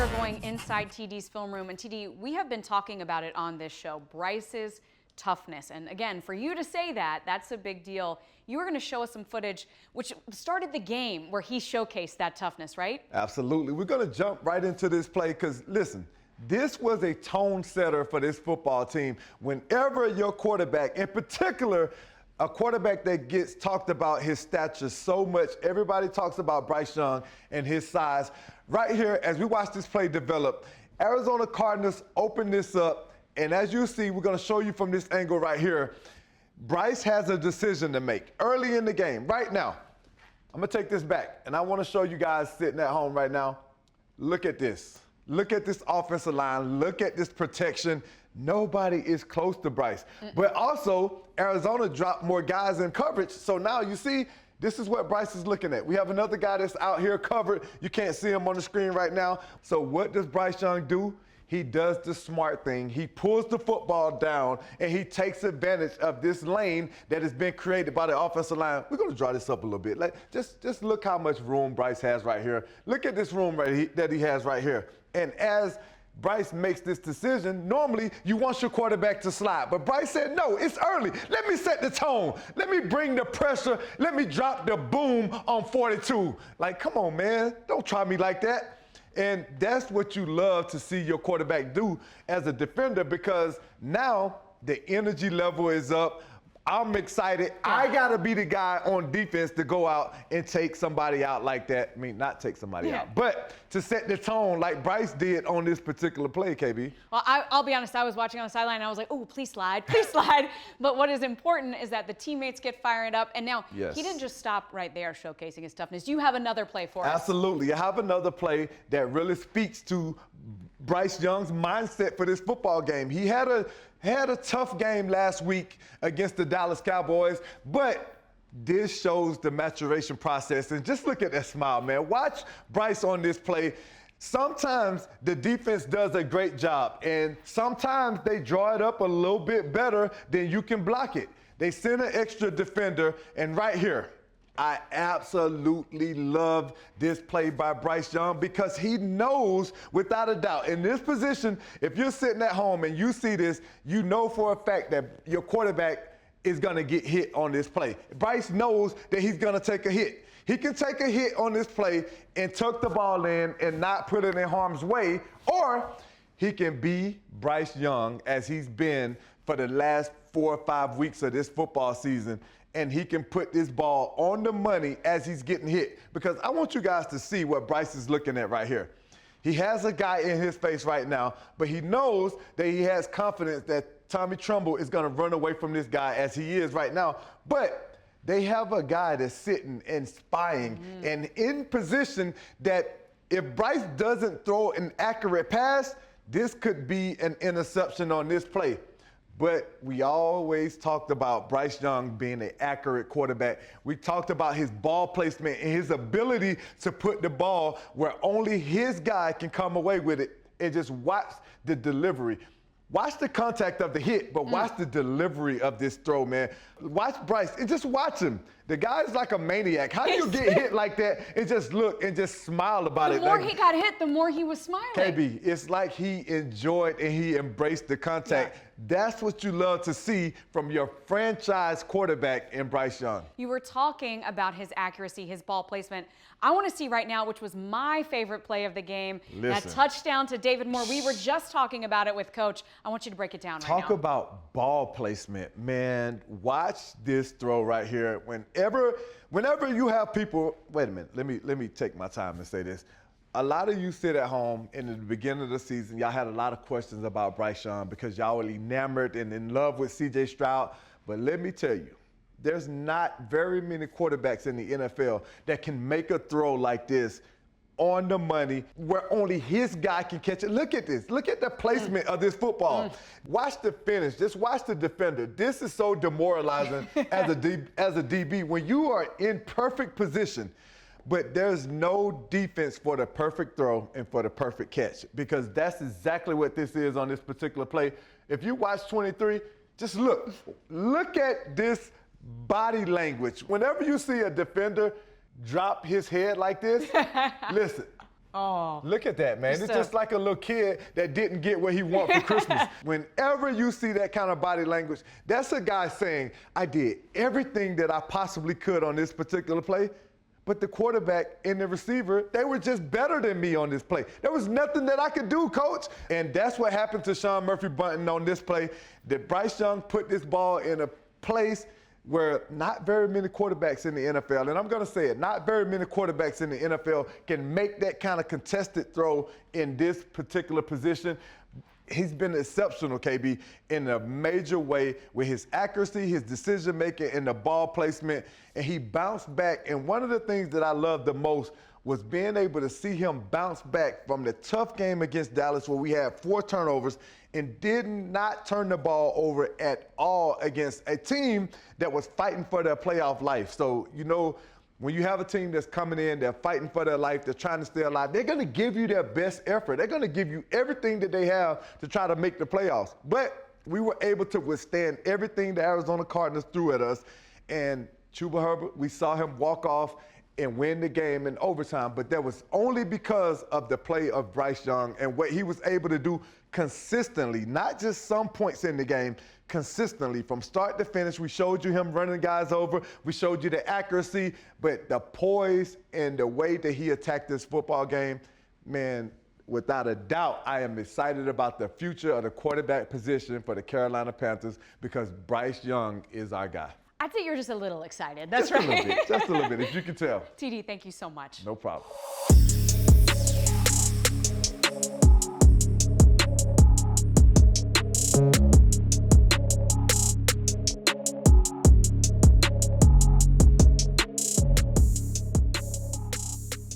are going inside TD's film room. And TD, we have been talking about it on this show, Bryce's toughness. And again, for you to say that, that's a big deal. You were going to show us some footage which started the game where he showcased that toughness, right? Absolutely. We're going to jump right into this play because, listen, this was a tone setter for this football team. Whenever your quarterback, in particular, a quarterback that gets talked about his stature so much, everybody talks about Bryce Young and his size. Right here, as we watch this play develop, Arizona Cardinals open this up, and as you see, we're going to show you from this angle right here, Bryce has a decision to make early in the game. Right now, I'm going to take this back, and I want to show you guys sitting at home right now. Look at this. Look at this offensive line. Look at this protection. Nobody is close to Bryce. But also, Arizona dropped more guys in coverage, so now you see, this is what Bryce is looking at. We have another guy that's out here covered. You can't see him on the screen right now. So what does Bryce Young do? He does the smart thing. He pulls the football down, and he takes advantage of this lane that has been created by the offensive line. We're going to draw this up a little bit. Just look how much room Bryce has right here. Look at this room that he has right here. And as Bryce makes this decision, normally you want your quarterback to slide. But Bryce said, no, it's early. Let me set the tone. Let me bring the pressure. Let me drop the boom on 42. Like, come on, man. Don't try me like that. And that's what you love to see your quarterback do as a defender, because now the energy level is up. I'm excited. I got to be the guy on defense to go out and take somebody out like that. I mean, not take somebody out, but to set the tone like Bryce did on this particular play, KB. Well, I'll be honest, I was watching on the sideline and I was like, oh, please slide, please slide. But what is important is that the teammates get fired up. And now he didn't just stop right there showcasing his toughness. You have another play for us. Absolutely. I have another play that really speaks to Bryce Young's mindset for this football game. He had a tough game last week against the Dallas Cowboys, but this shows the maturation process. And just look at that smile, man. Watch Bryce on this play. Sometimes the defense does a great job, and sometimes they draw it up a little bit better than you can block it. They send an extra defender, and right here, I absolutely love this play by Bryce Young because he knows without a doubt in this position, if you're sitting at home and you see this, you know for a fact that your quarterback is going to get hit on this play. Bryce knows that he's going to take a hit. He can take a hit on this play and tuck the ball in and not put it in harm's way, or he can be Bryce Young as he's been for the last 4 or 5 weeks of this football season, and he can put this ball on the money as he's getting hit. Because I want you guys to see what Bryce is looking at right here. He has a guy in his face right now, but he knows that he has confidence that Tommy Trumbull is going to run away from this guy as he is right now. But they have a guy that's sitting and spying and in position that if Bryce doesn't throw an accurate pass, this could be an interception on this play. But we always talked about Bryce Young being an accurate quarterback. We talked about his ball placement and his ability to put the ball where only his guy can come away with it, and just watch the delivery. Watch the contact of the hit, but watch the delivery of this throw, man. Watch Bryce and just watch him. The guy's like a maniac. How do you get hit like that and just look and just smile about it? The more he got hit, the more he was smiling. KB, it's like he enjoyed and he embraced the contact. That's what you love to see from your franchise quarterback in Bryce Young. You were talking about his accuracy, his ball placement. I want to see right now, which was my favorite play of the game, that touchdown to David Moore. We were just talking about it with Coach. I want you to break it down right now. Talk about ball placement, man. Watch this throw right here. Whenever you have people, wait a minute, let me take my time and say this. A lot of you sit at home in the beginning of the season, y'all had a lot of questions about Bryce Young because y'all were enamored and in love with C.J. Stroud. But let me tell you, there's not very many quarterbacks in the NFL that can make a throw like this on the money where only his guy can catch it. Look at this. Look at the placement of this football. Watch the finish. Just watch the defender. This is so demoralizing as a DB. When you are in perfect position, but there's no defense for the perfect throw and for the perfect catch, because that's exactly what this is on this particular play. If you watch 23, just look. Look at this body language. Whenever you see a defender drop his head like this, listen, Oh. Look at that, man. Just It's just like a little kid that didn't get what he wanted for Christmas. Whenever you see that kind of body language, that's a guy saying, I did everything that I possibly could on this particular play, but the quarterback and the receiver, they were just better than me on this play. There was nothing that I could do, coach. And that's what happened to Sean Murphy-Bunting on this play, that Bryce Young put this ball in a place where not very many quarterbacks in the NFL, and I'm going to say it, not very many quarterbacks in the NFL can make that kind of contested throw in this particular position. He's been exceptional, KB, in a major way with his accuracy, his decision-making, and the ball placement, and he bounced back. And one of the things that I love the most was being able to see him bounce back from the tough game against Dallas where we had 4 turnovers and did not turn the ball over at all against a team that was fighting for their playoff life. So, you know, when you have a team that's coming in, they're fighting for their life, they're trying to stay alive, they're going to give you their best effort. They're going to give you everything that they have to try to make the playoffs. But we were able to withstand everything the Arizona Cardinals threw at us. And Chuba Herbert, we saw him walk off and win the game in overtime, but that was only because of the play of Bryce Young and what he was able to do consistently, not just some points in the game, consistently from start to finish. We showed you him running guys over. We showed you the accuracy, but the poise and the way that he attacked this football game, man, without a doubt, I am excited about the future of the quarterback position for the Carolina Panthers because Bryce Young is our guy. I'd say you're just a little excited. That's Just right. a little bit, just a little bit, if you can tell. TD, thank you so much. No problem.